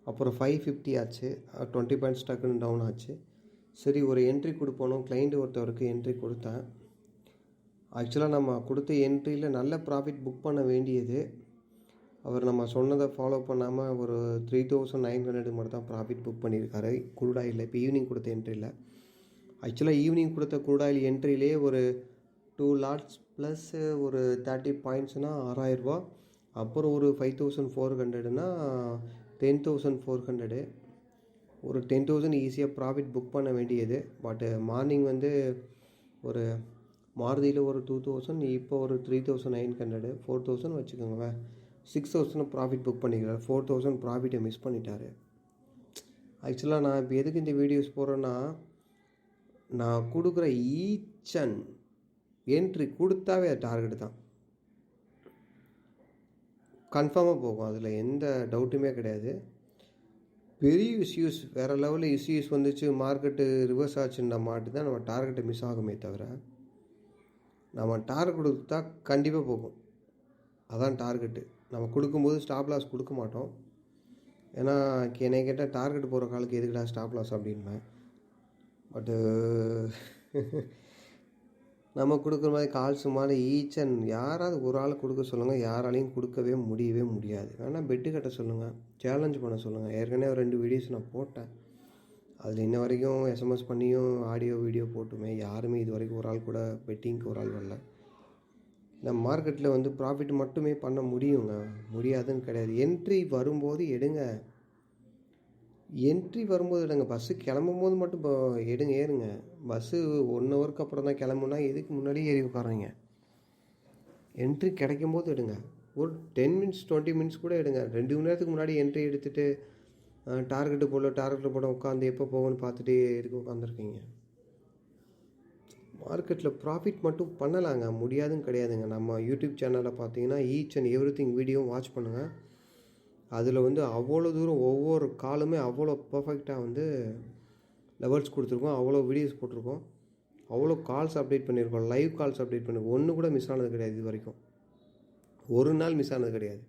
அப்புறம் 550 ஆச்சு. 20 பாயிண்ட்ஸ் டக்குன்னு டவுன் ஆச்சு. சரி ஒரு என்ட்ரி கொடுப்போம். கிளைண்ட் ஒருத்தவருக்கு என்ட்ரி கொடுத்தேன். ஆக்சுவலாக நம்ம கொடுத்த என்ட்ரியில் நல்ல ப்ராஃபிட் புக் பண்ண வேண்டியது. அவர் நம்ம சொன்னதை ஃபாலோ பண்ணாமல் ஒரு 3900 மட்டும் தான் ப்ராஃபிட் புக் பண்ணியிருக்காரு குரூட் ஆயிலில். இப்போ ஈவினிங் கொடுத்த என்ட்ரியில் ஆக்சுவலாக ஈவினிங் கொடுத்த குரூட் ஆயில் என்ட்ரிலே ஒரு 2 லாட்ஸ் ப்ளஸ் ஒரு 30 பாயிண்ட்ஸ்னால் 6000 ரூபா. அப்புறம் ஒரு 5400னா 10400. ஒரு 10,000 ஈஸியாக ப்ராஃபிட் புக் பண்ண வேண்டியது. பட்டு மார்னிங் வந்து ஒரு மாருதியில் ஒரு 2000, இப்போ ஒரு 3900, 4000 வச்சுக்கோங்க. 6000 ப்ராஃபிட் புக் பண்ணிக்கிறார். 4000 ப்ராஃபிட்டை மிஸ் பண்ணிட்டார். ஆக்சுவலாக நான் இப்போ எதுக்கு இந்த வீடியோஸ் போடுறேன்னா, நான் கொடுக்குற ஈச் அண்ட் என்ட்ரி கொடுத்தாவே அது டார்கெட் தான், கன்ஃபார்மாக போகும். அதில் எந்த டவுட்டுமே கிடையாது. பெரிய இஷ்யூஸ் வேறு லெவலில் இஷ்யூஸ் வந்துச்சு, மார்க்கெட்டு ரிவர்ஸ் ஆச்சுன்னா மாட்டு தான் நம்ம டார்கெட்டை மிஸ் ஆகுமே தவிர, நம்ம டார்கெட் கொடுத்தா கண்டிப்பாக போகும். அதான் டார்கெட்டு. நம்ம கொடுக்கும்போது ஸ்டாப் லாஸ் கொடுக்க மாட்டோம். ஏன்னா என்னை கேட்டால் டார்கெட் போகிற காலுக்கு எதுக்குடா ஸ்டாப் லாஸ் அப்படின்பேன். பட்டு நம்ம கொடுக்குற மாதிரி கால்ஸ் மாதிரி ஈச் அண்ட் யாராவது ஒரு ஆள் கொடுக்க சொல்லுங்கள். யாராலையும் கொடுக்கவே முடியவே முடியாது. வேணால் பெட்டு கட்ட சொல்லுங்கள், சேலஞ்ச் பண்ண சொல்லுங்கள். ஏற்கனவே 2 வீடியோஸ் நான் போட்டேன். அதில் இன்ன வரைக்கும் எஸ்எம்எஸ் பண்ணியும் ஆடியோ வீடியோ போட்டுமே யாருமே இது வரைக்கும் ஒரு ஆள் கூட பெட்டிங்க்கு ஒரு ஆள் வரல. இந்த மார்க்கெட்டில் வந்து ப்ராஃபிட் மட்டுமே பண்ண முடியுங்க, முடியாதுன்னு கிடையாது. என்ட்ரி வரும்போது எடுங்க, என்ட்ரி வரும்போது எடுங்க. பஸ்ஸு கிளம்பும் போது மட்டும் இப்போ ஏறுங்க. பஸ்ஸு 1 ஹவருக்கு அப்புறம் தான் கிளம்புனா எதுக்கு முன்னாடியே ஏறி உட்காருங்க. என்ட்ரி கிடைக்கும் போது எடுங்க. ஒரு 10 மினிட்ஸ் 20 மினிட்ஸ் கூட எடுங்க. 2 மணி நேரத்துக்கு முன்னாடி என்ட்ரி எடுத்துகிட்டு டார்கெட்டு போட உட்காந்து எப்போ போகணும்னு பார்த்துட்டு எதுக்கு உட்காந்துருக்கீங்க. மார்க்கெட்டில் ப்ராஃபிட் மட்டும் பண்ணலாங்க, முடியாதுன்னு கிடையாதுங்க. நம்ம யூடியூப் சேனலில் பார்த்தீங்கன்னா each and every thing video watch பண்ணுங்கள். அதில் வந்து அவ்வளோ தூரம் ஒவ்வொரு காலுமே அவ்வளோ பர்ஃபெக்டாக வந்து லெவல்ஸ் கொடுத்துருக்கோம். அவ்வளோ வீடியோஸ் போட்டிருக்கோம். அவ்வளோ கால்ஸ் அப்டேட் பண்ணியிருக்கோம். லைவ் கால்ஸ் அப்டேட் பண்ணியிருக்கோம். ஒன்று கூட மிஸ் ஆனது கிடையாது. இது வரைக்கும் ஒரு நாள் மிஸ் ஆனது கிடையாது.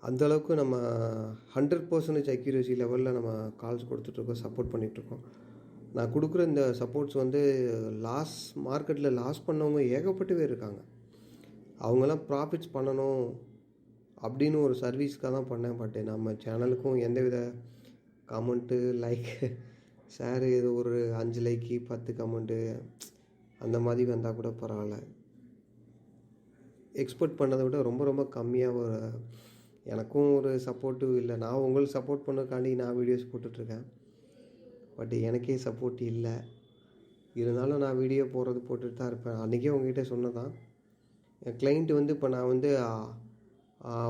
அந்தளவுக்கு நம்ம 100% அக்யூரசி லெவலில் நம்ம கால்ஸ் கொடுத்துட்ருக்கோம், சப்போர்ட் பண்ணிகிட்ருக்கோம். நான் கொடுக்குற இந்த சப்போர்ட்ஸ் வந்து மார்க்கெட்டில் லாஸ் பண்ணவங்க ஏகப்பட்டு பேர் இருக்காங்க. அவங்கெல்லாம் ப்ராஃபிட்ஸ் பண்ணணும் அப்படின்னு ஒரு சர்வீஸ்க்காக தான் பண்ணேன். பட் நம்ம சேனலுக்கும் எந்தவித கமெண்ட்டு, லைக், ஷேரு ஏதோ ஒரு 5 லைக்கு 10 கமெண்ட்டு அந்த மாதிரி வந்தால் கூட பரவாயில்ல. எக்ஸ்பெக்ட் பண்ணதை விட ரொம்ப ரொம்ப கம்மியாக எனக்கும் ஒரு சப்போர்ட்டிவ் இல்லை. நான் உங்களுக்கு சப்போர்ட் பண்ணக்காண்டி நான் வீடியோஸ் போட்டுட்ருக்கேன். பட் எனக்கே சப்போர்ட் இல்லை. இருந்தாலும் நான் வீடியோ போட்டுட்டு தான் இருப்பேன். அன்றைக்கே உங்ககிட்ட சொன்னதான். என் கிளைண்ட்டு வந்து இப்போ நான் வந்து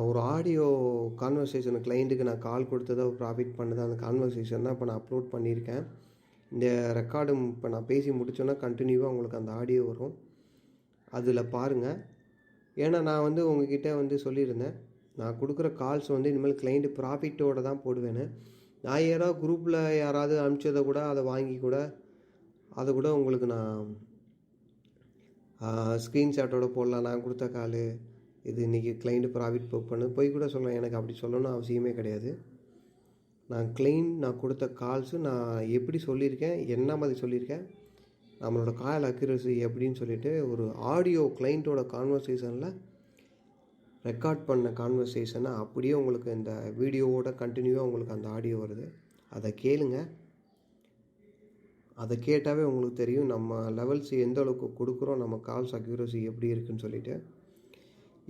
ஒரு ஆடியோ கான்வர்சேஷன் கிளைண்ட்டுக்கு நான் கால் கொடுத்ததோ ப்ராஃபிட் பண்ணதோ அந்த கான்வர்சேஷன் தான் இப்போ நான் அப்லோட் பண்ணியிருக்கேன். இந்த ரெக்கார்டு இப்போ நான் பேசி முடித்தோன்னா கண்டினியூவாக உங்களுக்கு அந்த ஆடியோ வரும், அதில் பாருங்கள். ஏன்னா நான் வந்து உங்ககிட்ட வந்து சொல்லியிருந்தேன், நான் கொடுக்குற கால்ஸ் வந்து இனிமேல் கிளைண்ட்டு ப்ராஃபிட்டோடு தான் போடுவேன்னு. நான் யாராவது குரூப்பில் யாராவது அனுப்பிச்சதை கூட அதை வாங்கி கூட அதை கூட உங்களுக்கு நான் ஸ்க்ரீன்ஷாட்டோட போடலாம். நான் கொடுத்த கால் இது இன்றைக்கி கிளைண்ட்டு ப்ராஃபிட் புக் பண்ணு போய் கூட சொல்லலாம். எனக்கு அப்படி சொல்லணும்னு அவசியமே கிடையாது. நான் கொடுத்த கால்ஸு நான் எப்படி சொல்லியிருக்கேன், என்ன மாதிரி சொல்லியிருக்கேன், நம்மளோட கால் அக்யூரசி எப்படின்னு சொல்லிவிட்டு ஒரு ஆடியோ கிளைண்ட்டோட கான்வர்சேஷனில் ரெக்கார்ட் பண்ண கான்வர்சேஷனை அப்படியே உங்களுக்கு இந்த வீடியோவோட கண்டினியூவாக உங்களுக்கு அந்த ஆடியோ வருது. அதை கேளுங்க. அதை கேட்டாவே உங்களுக்கு தெரியும் நம்ம லெவல்ஸ் எந்த அளவுக்கு கொடுக்குறோம், நம்ம கால்ஸ் அக்யூரசி எப்படி இருக்குதுன்னு சொல்லிவிட்டு.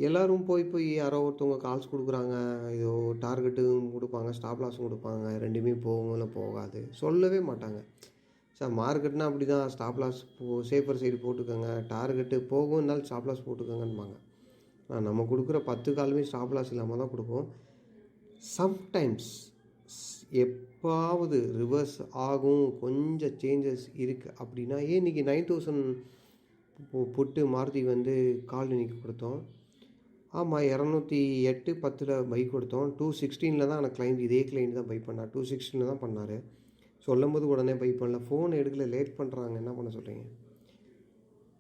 எல்லோரும் போய் யாரோ ஒருத்தவங்க கால்ஸ் கொடுக்குறாங்க, ஏதோ டார்கெட்டும் கொடுப்பாங்க, ஸ்டாப் லாஸும் கொடுப்பாங்க, ரெண்டுமே போகும் இல்லை போகாது சொல்லவே மாட்டாங்க. சார் மார்க்கெட்னா அப்படி தான், ஸ்டாப் லாஸ் சேஃபர் சைடு போட்டுக்கோங்க, டார்கெட்டு போகும்னாலும் ஸ்டாப் லாஸ் போட்டுக்கோங்கன்பாங்க. நம்ம கொடுக்குற 10 காலுமே ஸ்டாப் லாஸ் இல்லாமல் தான் கொடுப்போம். சம்டைம்ஸ் எப்பாவது ரிவர்ஸ் ஆகும், கொஞ்சம் சேஞ்சஸ் இருக்குது அப்படின்னா இன்றைக்கி 9000 புட்டு மாருதி வந்து கால் இன்றைக்கி கொடுத்தோம். ஆமாம் 208 10 பை கொடுத்தோம். 216 தான் எனக்கு கிளைண்ட், இதே கிளைண்ட் தான் பை பண்ணார். 216 தான் பண்ணார். சொல்லும்போது உடனே பை பண்ணல, ஃபோன் எடுக்கல, லேட் பண்ணுறாங்க. என்ன பண்ண சொல்கிறீங்க?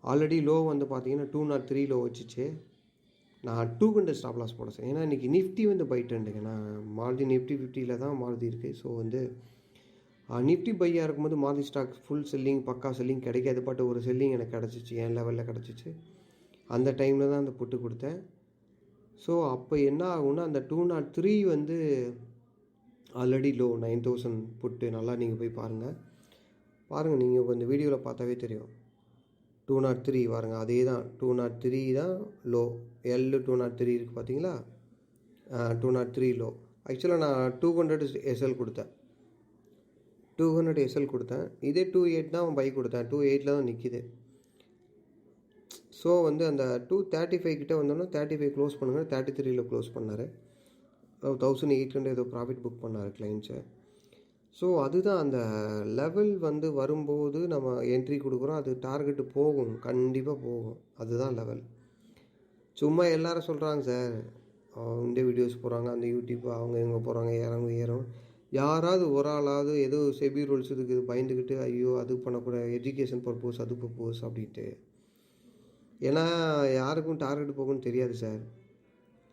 ஆல்ரெடி லோ வந்து பார்த்தீங்கன்னா 203 லோ வச்சுச்சு. நான் 200 ஸ்டாப் லாஸ் போட சார். ஏன்னா இன்றைக்கி நிஃப்டி வந்து பை ட்ரெண்டுங்க. நான் மாருதி நிஃப்டி 50ல் தான் மாருதி இருக்குது. ஸோ வந்து நிஃப்டி பையாக இருக்கும்போது மாருதி ஸ்டாக் ஃபுல் செல்லிங் பக்கா செல்லிங் கிடைக்காது. பட் ஒரு செல்லிங் எனக்கு கிடச்சிச்சு, என் லெவலில் கிடச்சிச்சு. அந்த டைமில் தான் அந்த புட்டு கொடுத்தேன். ஸோ அப்போ என்ன ஆகும்னா அந்த 203 வந்து ஆல்ரெடி லோ 9000 புட்டு. நல்லா நீங்கள் போய் பாருங்கள். நீங்கள் இந்த வீடியோவில் பார்த்தாவே தெரியும். 203 பாருங்க, அதே தான் 203 தான் லோ. எல் 203 இருக்குது பார்த்தீங்களா? 203 லோ. ஆக்சுவலாக நான் 200 எஸ்எல் கொடுத்தேன். 200 எஸ்எல் கொடுத்தேன். இதே 28 தான் பை கொடுத்தேன். 28 தான் நிற்கிது. ஸோ வந்து அந்த 235 கிட்டே வந்தோன்னா 35 க்ளோஸ் பண்ணுங்கள். 33ல் க்ளோஸ் பண்ணார். 1800 ஏதோ ப்ராஃபிட் புக் பண்ணார் கிளைண்ட்ஸு. ஸோ அதுதான் அந்த லெவல் வந்து வரும்போது நம்ம என்ட்ரி கொடுக்குறோம். அது டார்கெட்டு போகும், கண்டிப்பாக போகும். அதுதான் லெவல். சும்மா எல்லோரும் சொல்கிறாங்க சார், இந்த வீடியோஸ் போகிறாங்க, அந்த யூடியூப் அவங்க எங்கே போகிறாங்க, ஏறும். யாராவது ஒரு ஆளாவது ஏதோ செபி ரூல்ஸ் இருக்குது பயந்துக்கிட்டு ஐயோ அது பண்ணக்கூடாது, எஜுகேஷன் பர்பஸ் அது பர்பஸ் அப்படின்ட்டு. ஏன்னா யாருக்கும் டார்கெட் போகும்னு தெரியாது சார்.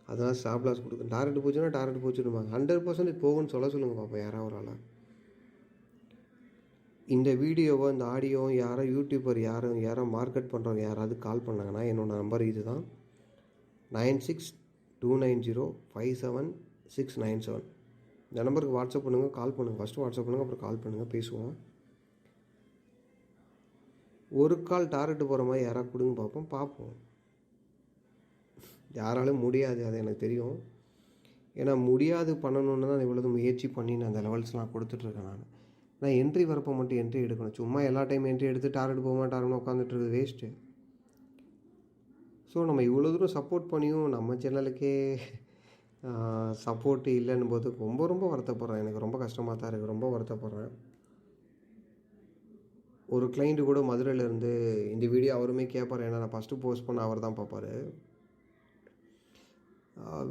அதனால் ஸ்டாப் லாஸ் கொடுக்கும். டார்கெட் போச்சுன்னா டார்கெட் போச்சுடுவாங்க. 100% போகும்னு சொல்லுங்கள் பார்ப்போம் யாராவது ஒரு ஆளாக. இந்த வீடியோவோ இந்த ஆடியோ யாரோ யூடியூபர் யாரோ மார்க்கெட் பண்ணுறவங்க யாராவது கால் பண்ணாங்கன்னா என்னோடய நம்பர் இது தான், 9629057697. இந்த நம்பருக்கு வாட்ஸ்அப் பண்ணுங்கள், கால் பண்ணுங்கள். ஃபஸ்ட்டு வாட்ஸ்அப் பண்ணுங்கள், அப்புறம் கால் பண்ணுங்கள், பேசுவோம். ஒரு கால் டார்கெட்டு போகிற மாதிரி யாராவது கொடுங்க பார்ப்போம். யாராலும் முடியாது, அது எனக்கு தெரியும். ஏன்னா முடியாது பண்ணணுன்னு தான் இவ்வளவு முயற்சி பண்ணி நான் அந்த லெவல்ஸ்லாம் கொடுத்துட்ருக்கேன். நான் என்ட்ரி வரப்போ மட்டும் என்ட்ரி எடுக்கணும். சும்மா எல்லா டைம் என்ட்ரி எடுத்து டார்கெட் போக மாட்டாருன்னு உட்காந்துட்டுருக்கு வேஸ்ட்டு. ஸோ நம்ம இவ்வளோ தூரம் சப்போர்ட் பண்ணியும் நம்ம சேனலுக்கே சப்போர்ட்டு இல்லைன்னு போது ரொம்ப வருத்தப்படுறேன். எனக்கு ரொம்ப கஷ்டமாக தான் இருக்குது, ரொம்ப வருத்தப்படுறேன். ஒரு கிளைண்ட்டு கூட மதுரையிலேருந்து இந்த வீடியோ அவருமே கேட்பார். ஏன்னா நான் ஃபஸ்ட்டு போஸ்ட் பண்ண அவர் தான் பார்ப்பார்.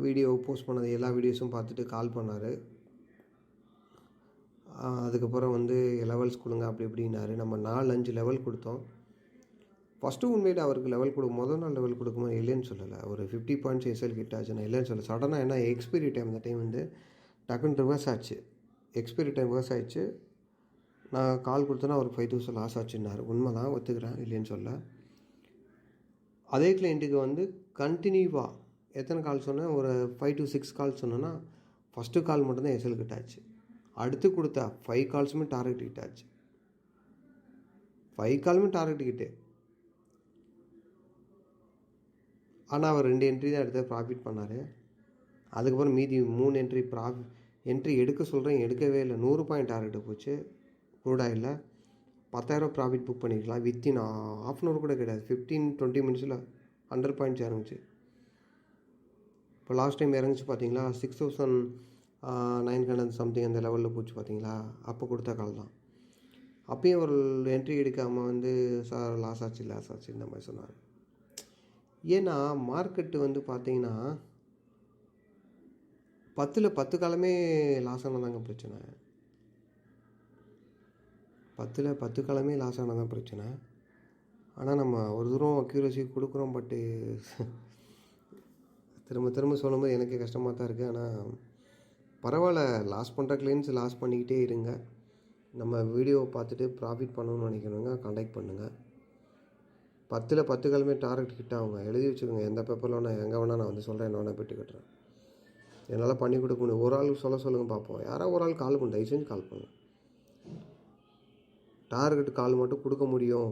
வீடியோ போஸ்ட் பண்ணது எல்லா வீடியோஸும் பார்த்துட்டு கால் பண்ணார். அதுக்கப்புறம் வந்து லெவல்ஸ் கொடுங்க அப்படி இப்படின்னாரு. நம்ம 4-5 லெவல் கொடுத்தோம். ஃபஸ்ட்டு உண்மையில் அவருக்கு லெவல் முதல் நாள் லெவல் கொடுக்கும்போது இல்லைன்னு சொல்லலை. ஒரு 50 பாயிண்ட்ஸ் எஸ்எல் கிட்ட ஆச்சு. நான் இல்லைன்னு சொல்லலை. சடனாக என்ன எக்ஸ்பைரி டைம் அந்த டைம் வந்து டக்குன்னு ரிவர்ஸ் ஆச்சு. எக்ஸ்பைரி டைம் ரிவர்ஸ் ஆகிடுச்சு. நான் கால் கொடுத்தேன்னா அவருக்கு 5000 லாஸ் ஆச்சுன்னாரு. உண்மை தான், ஒத்துக்கிறேன், இல்லைன்னு சொல்ல. அதே கிளைண்ட்டுக்கு வந்து கண்டினியூவாக எத்தனை கால் சொன்னேன், ஒரு 5 to 6 கால் சொன்னேன்னா ஃபஸ்ட்டு கால் மட்டும்தான் எஸ்எல் கிட்ட ஆச்சு. அடுத்து கொடுத்தா 5 கால்ஸுமே டார்கெட் கிட்ட ஆச்சு. 5 காலுமே டார்கெட் கிட்டே. ஆனால் அவர் 2 என்ட்ரி தான் எடுத்து ப்ராஃபிட் பண்ணார். அதுக்கப்புறம் மீதி 3 என்ட்ரி எடுக்க சொல்கிறேன், எடுக்கவே இல்லை. 100 பாயிண்ட் டார்கெட்டு போச்சு. க்ரூட் ஆயிலில் 10,000 ப்ராஃபிட் புக் பண்ணிக்கலாம். வித்தின் ½ hour கூட கிடையாது, 15-20 மினிட்ஸில் 100 பாயிண்ட்ஸ் இறங்குச்சு. இப்போ லாஸ்ட் டைம் இறங்குச்சு பார்த்தீங்களா, 6900 சம்திங் அந்த லெவலில் போச்சு பார்த்தீங்களா. அப்போ கொடுத்த கால் தான். அப்பயும் ஒரு என்ட்ரி எடுக்காமல் வந்து சார் லாஸ் ஆச்சு இந்த மாதிரி சொன்னார். ஏன்னா மார்க்கெட்டு வந்து பார்த்தீங்கன்னா 10ல் 10 காலமே லாஸ் ஆனதாங்க பிரச்சனை. 10ல் 10 காலமே லாஸ் ஆனதான் பிரச்சனை. ஆனால் நம்ம ஒரு தூரம் அக்யூரசி கொடுக்குறோம். பட்டு திரும்ப சொல்லும்போது எனக்கு கஷ்டமாக தான் இருக்குது. ஆனால் பரவாயில்ல, லாஸ் பண்ணுற கிளைண்ட்ஸ் லாஸ் பண்ணிக்கிட்டே இருங்க. நம்ம வீடியோவை பார்த்துட்டு ப்ராஃபிட் பண்ணணும்னு நினைக்கிறவங்க கான்டாக்ட் பண்ணுங்கள். 10ல் 10 காலமே டார்கெட் கிட்ட அவங்க எழுதி வச்சுக்கோங்க. எந்த பேப்பரில் வேணால் எங்கே வேணால் நான் வந்து சொல்கிறேன், என்ன வேணால் பெட்டு கட்டுறேன். என்னால் பண்ணி கொடுக்க முடியும். ஒரு ஆள் சொல்லுங்கள் பார்ப்போம். யாராவது ஒரு ஆள் கால் பண்ணு, தயவு செஞ்சு கால் பண்ணுங்கள். டார்கெட் கால் மட்டும் கொடுக்க முடியும்,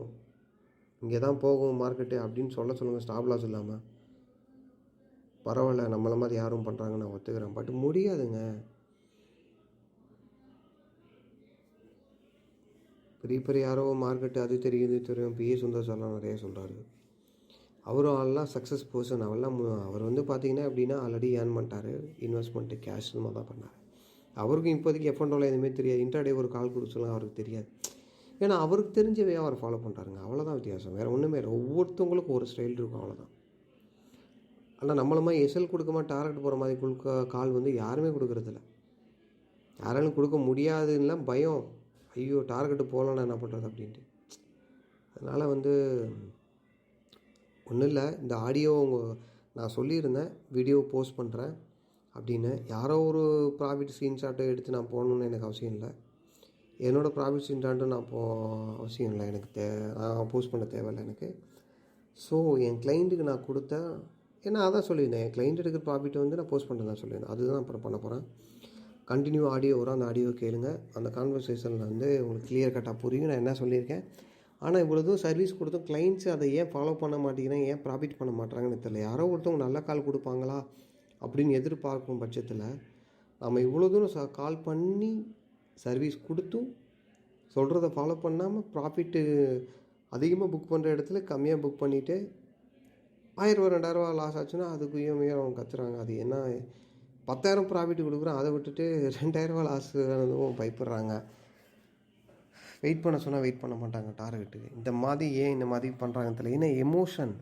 இங்கே தான் போகும் மார்க்கெட்டு அப்படின்னு சொல்லுங்கள். ஸ்டாப் லாஸ் இல்லாமல். பரவாயில்ல, நம்மள மாதிரி யாரும் பண்ணுறாங்கன்னு நான் ஒத்துக்கிறேன். பட் முடியாதுங்க. பெரிய யாரோ மார்க்கெட்டு அது தெரியும் பிஏ சுந்தர்சாலாம் நிறைய சொல்கிறாரு. அவரும் ஆள்லாம் சக்ஸஸ் பர்சன். அவர் வந்து பார்த்தீங்கன்னா எப்படின்னா ஆல்ரெடி ஏர்ன் பண்ணிட்டார். இன்வெஸ்ட்மெண்ட்டு கேஷ் தான் பண்ணார். அவருக்கும் இப்போதைக்கு எஃப்என்டோவில் எதுவுமே தெரியாது. இன்ட்ராடே ஒரு கால் கொடுக்க சொல்லுங்கள், அவருக்கு தெரியாது. ஏன்னா அவருக்கு தெரிஞ்சவே அவர் ஃபாலோ பண்ணுறாருங்க. அவ்வளோதான் வித்தியாசம், வேறு ஒன்றுமே இல்லை. ஒவ்வொருத்தவங்களுக்கும் ஒரு ஸ்டைல் இருக்கும், அவ்வளோதான். ஆனால் நம்மள மாதிரி எஸ்எல் கொடுக்காம டார்கெட் போகிற மாதிரி கால் வந்து யாருமே கொடுக்குறதில்ல. யாராலும் கொடுக்க முடியாதுன்னா பயம். ஐயோ டார்கெட்டு போகலன்னா என்ன பண்ணுறது அப்படின்ட்டு. அதனால் வந்து ஒன்றும் இல்லை, இந்த ஆடியோ நான் சொல்லியிருந்தேன் வீடியோ போஸ்ட் பண்ணுறேன் அப்படின்னு. யாரோ ஒரு ப்ராஃபிட் ஸ்க்ரீன்ஷாட்டை எடுத்து நான் போடணுன்னு எனக்கு அவசியம் இல்லை. என்னோடய ப்ராஃபிட் ஸ்க்ரீன்ஷாட்டும் நான் அவசியம் இல்லை, எனக்கு நான் போஸ்ட் பண்ண தேவையில்லை எனக்கு. ஸோ என் கிளைண்ட்டுக்கு நான் கொடுத்தேன், ஏன்னா அதான் சொல்லியிருந்தேன், என் கிளைண்ட் எடுக்கிற ப்ராஃபிட்டை வந்து நான் போஸ்ட் பண்ணுறதா சொல்லியிருந்தேன். அதுதான் அப்புறம் பண்ண போகிறேன். கண்டினியூ ஆடியோ வரும், அந்த ஆடியோ கேளுங்க. அந்த கான்வர்சேஷனில் வந்து உங்களுக்கு கிளியர் கட்டாக புரியும் நான் என்ன சொல்லியிருக்கேன். ஆனால் இவ்வளோதும் சர்வீஸ் கொடுத்தும் கிளைண்ட்ஸ் அதை ஏன் ஃபாலோ பண்ண மாட்டேங்கிறேன், ஏன் ப்ராஃபிட் பண்ண மாட்டாங்கன்னு தெரியல. யாரோ ஒருத்தவங்க நல்ல கால் கொடுப்பாங்களா அப்படின்னு எதிர்பார்க்கும் பட்சத்தில் நம்ம இவ்வளோ தூரம் கால் பண்ணி சர்வீஸ் கொடுத்தும் சொல்கிறத ஃபாலோ பண்ணாமல் ப்ராஃபிட்டு அதிகமாக புக் பண்ணுற இடத்துல கம்மியாக புக் பண்ணிவிட்டு 1000 2000 லாஸ் ஆச்சுன்னா அதுக்கு அவங்க கத்துறாங்க. அது என்ன 10,000 ப்ராஃபிட் கொடுக்குறோம், அதை விட்டுட்டு 2000 லாஸ் ஆனதும் பயப்படுறாங்க. வெயிட் பண்ண சொன்னால் வெயிட் பண்ண மாட்டாங்க டார்கெட்டுக்கு. இந்த மாதிரி பண்ணுறாங்கன்னு தெரியல. ஏன்னா எமோஷன்,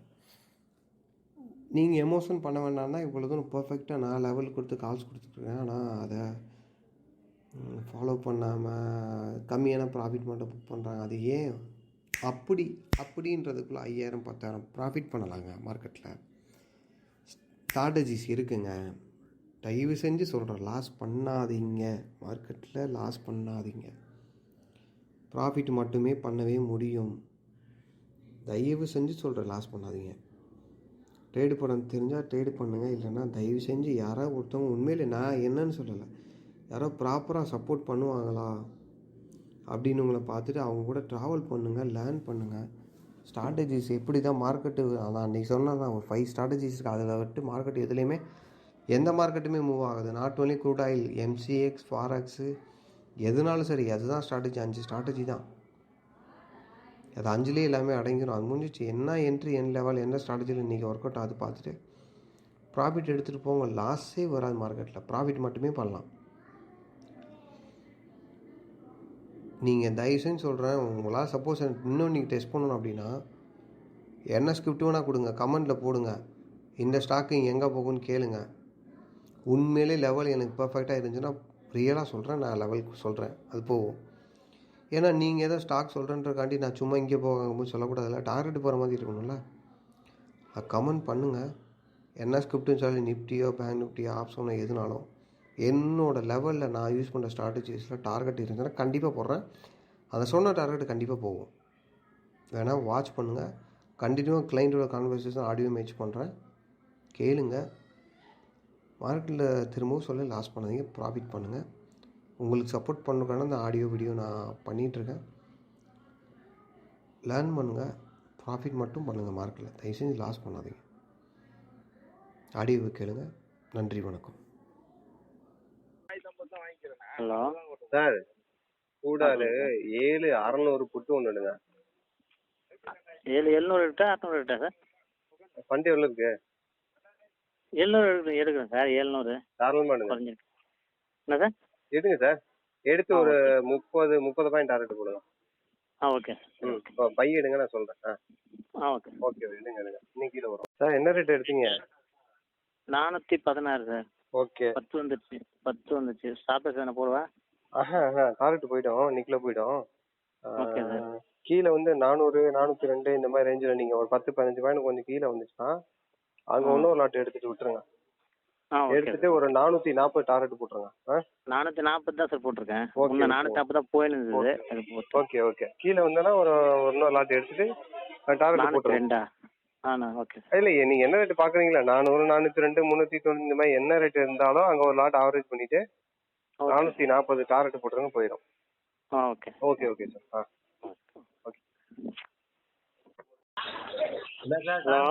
நீங்கள் எமோஷன் பண்ண வேண்டாம்னா இவ்வளோ தூரம் பர்ஃபெக்டாக நான் லெவல் கொடுத்து கால்ஸ் கொடுத்துட்ருக்கேன். ஆனால் அதை ஃபாலோ பண்ணாமல் கம்மியான ப்ராஃபிட் மட்டும் புக் பண்ணுறாங்க. அது ஏன் அப்படின்றதுக்குள்ளே 5000 10,000 ப்ராஃபிட் பண்ணலாங்க. மார்க்கெட்டில் ஸ்ட்ராட்டஜிஸ் இருக்குங்க. தயவு செஞ்சு சொல்கிறேன், லாஸ் பண்ணாதீங்க. மார்க்கெட்டில் லாஸ் பண்ணாதீங்க. ப்ராஃபிட் மட்டுமே பண்ணவே முடியும். தயவு செஞ்சு சொல்கிறேன், லாஸ் பண்ணாதீங்க. ட்ரேடு பண்ண தெரிஞ்சால் ட்ரேடு பண்ணுங்கள், இல்லைன்னா தயவு செஞ்சு யாரோ ஒருத்தவங்க உண்மையிலே நான் என்னன்னு சொல்லலை, யாரோ ப்ராப்பராக சப்போர்ட் பண்ணுவாங்களா அப்படின்னு உங்களை பார்த்துட்டு அவங்க கூட ட்ராவல் பண்ணுங்கள், லேர்ன் பண்ணுங்கள். ஸ்ட்ராட்டஜிஸ் எப்படி தான் மார்க்கெட்டு, அதான் அன்றைக்கி சொன்னால் தான் ஒரு 5 ஸ்ட்ராட்டஜிஸ் இருக்குது. அதில் விட்டு மார்க்கெட் எதுலேயுமே எந்த மார்க்கெட்டுமே மூவ் ஆகுது. Not only crude oil, MCX, forex, எதுனாலும் சரி அதுதான் ஸ்ட்ராட்டஜி. 5 ஸ்ட்ராட்டஜி தான். அது 5லேயே எல்லாமே அடங்கிடும். அது முடிஞ்சிச்சு. என்ன என்ட்ரி, என் லெவல், என்ன ஸ்ட்ராட்டஜியில் இன்றைக்கி ஒர்க் அவுட் அது பார்த்துட்டு ப்ராஃபிட் எடுத்துகிட்டு போங்க. லாஸே வராது மார்க்கெட்டில், ப்ராஃபிட் மட்டுமே பண்ணலாம். நீங்கள் தயவுசெய்து சொல்கிறேன், உங்களால் சப்போஸ் இன்னும் நீங்கள் டெஸ்ட் பண்ணணும் அப்படின்னா என்ன ஸ்கிரிப்ட் வேணால் கொடுங்க, கமெண்ட்டில் போடுங்க, இந்த ஸ்டாக்கு எங்கே போகும்னு கேளுங்க. உண்மையிலே லெவல் எனக்கு பர்ஃபெக்டாக இருந்துச்சுன்னா ரியலாக சொல்கிறேன், நான் லெவலுக்கு சொல்கிறேன், அது போகும். ஏன்னா நீங்கள் ஏதோ ஸ்டாக் சொல்கிறேன்றக்காண்டி நான் சும்மா இங்கே போகும்போது சொல்லக்கூடாதுல்ல, டார்கெட் போகிற மாதிரி இருக்கணும்ல. கமெண்ட் பண்ணுங்கள். என்ன ஸ்கிரிப்ட்னு சொல்லி நிஃப்டியோ பேங்க் நிஃப்டியோ ஆப்ஷனோ எதுனாலும் என்னோடய லெவலில் நான் யூஸ் பண்ணுற ஸ்ட்ராட்டஜிஸில் டார்கெட் இருந்துச்சுன்னா கண்டிப்பாக போடுறேன். அதை சொன்ன டார்கெட் கண்டிப்பாக போகும். வேணால் வாட்ச் பண்ணுங்கள். கண்டினியூவாக கிளைண்ட்டோட கான்வர்சேஷன் ஆடியோ மேட்ச் பண்ணுறேன், கேளுங்க. மார்க்கெட்டில் திரும்பவும் சொல்லி லாஸ் பண்ணாதீங்க, ப்ராஃபிட் பண்ணுங்கள். உங்களுக்கு சப்போர்ட் பண்ணுறதுக்கான அந்த ஆடியோ வீடியோ நான் பண்ணிகிட்ருக்கேன். லேர்ன் பண்ணுங்கள், ப்ராஃபிட் மட்டும் பண்ணுங்கள். மார்க்கெட்டில் தயவு செஞ்சு லாஸ் பண்ணாதீங்க. ஆடியோவை கேளுங்க. நன்றி, வணக்கம். ஹலோ சார், கூடாது 7600 புட்டு ஒன்று எடுங்க. 700 இருக்கா 600 இருக்கா சார்? ஃபண்ட் எவ்வளோ இருக்கு? 700 எடுக்கிறேன் சார். 700 தாராளமாக எடுங்க. குறைஞ்சிருக்கு. என்ன சார்? எடுங்க சார், எடுத்து ஒரு 30 பாயிண்ட் டார்கெட் போடுங்க. ஓகே. பை எடுங்க, நான் சொல்கிறேன். ஓகே ஓகே, எடுங்க இன்னைக்கு கீழே வரும் சார். என்ன ரேட் எடுத்தீங்க? 416 சார். ஓகே, 10 வந்துச்சு. ஸ்டாப் தானே போடுவேன்? டார்கெட் போயிடும், இன்னைக்குள்ள போயிடும். Okay sir. கீழே வந்து 400 402 இந்த மாதிரி ரேஞ்சில் நீங்கள் ஒரு 10-15 பாயிண்ட் கொஞ்சம் கீழே வந்துச்சுன்னா அங்கே இன்னொரு லாட் எடுத்துட்டு விட்டுருங்க. எடுத்துட்டு ஒரு 440 டார்கெட் போட்டுருங்க. 440 தான் சார் போட்டிருக்கேன். 440 தான் போயிருந்தது. ஓகே ஓகே, கீழே வந்தோன்னா ஒரு இன்னொரு லாட் எடுத்துட்டு டார்கெட் போட்டுருங்க. ஓகே. இல்லையே, நீங்க என்ன ரேட் பாக்குறீங்களா? 400 402 390 இந்த மாதிரி என்ன ரேட் இருந்தாலும் அங்க ஒரு லாட் ஆவரேஜ் பண்ணிட்டு 440 டார்கெட் போட்டுருங்க, போயிடும். Okay okay okay sir. Okay. Hello.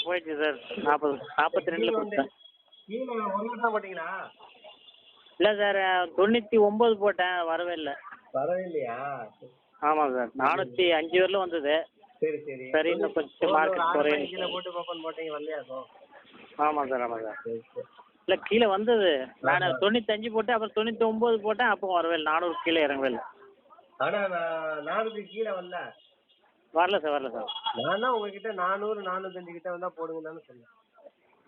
போயிடுச்சு சார். 42 போட்டேன். இல்லை சார், 99 போட்டேன், வரவே இல்லையா? ஆமாம் சார், 405 வரலும் வந்தது. சரி, இன்னும் கொஞ்சம் மார்க்கெட் குறையும். கீழே போட்டு ஓபன் போட்டீங்க, வரலையா? ஆமாம் சார். இல்லை, கீழே வந்தது. நான் 95 போட்டேன், அப்புறம் 99 போட்டேன், அப்போ வரவே இல்லை. 400 கீழே இறங்கவே இல்லை. ஆனால் 400 கீழே வரல சார். நான் தான் உங்ககிட்ட 400 405 கிட்ட வந்தா போடுங்கன்னு சொன்னேன்.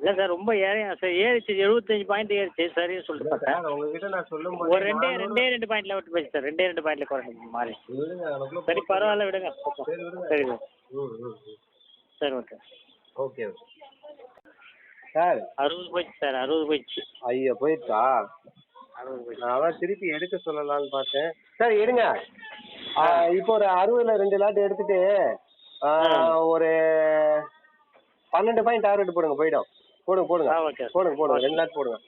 இல்லை சார், ரொம்ப ஏறிச்சு 75 பாயிண்ட் ஏறிச்சு. சரின்னு சொல்லிட்டு பார்த்தேன். உங்ககிட்ட நான் சொல்லும் ஒரு ரெண்டு பாயிண்ட்ல விட்டு போயிடுச்சு சார். 2 பாயிண்ட்ல குறைஞ்சி மாறி. சரி, பரவாயில்ல, விடுங்க. சரி சார். சரி, ஓகே. ஓகே. சார் 60 போயிடுச்சு சார், 60 போயிடுச்சு. ஐயா போயிடுச்சா? 60 போயிடுச்சு. நான் அதான் திருப்பி எடுக்க சொல்லலாம்னு பார்த்தேன். சார் எடுங்க. இப்போ ஒரு 60ல 2 லாட் எடுத்துட்டு ஒரு 12 பாயிண்ட் டார்கெட் போடுங்க, போயிடும். போடுங்க ஓகே. போடுங்க 2 லாட் போடுங்க.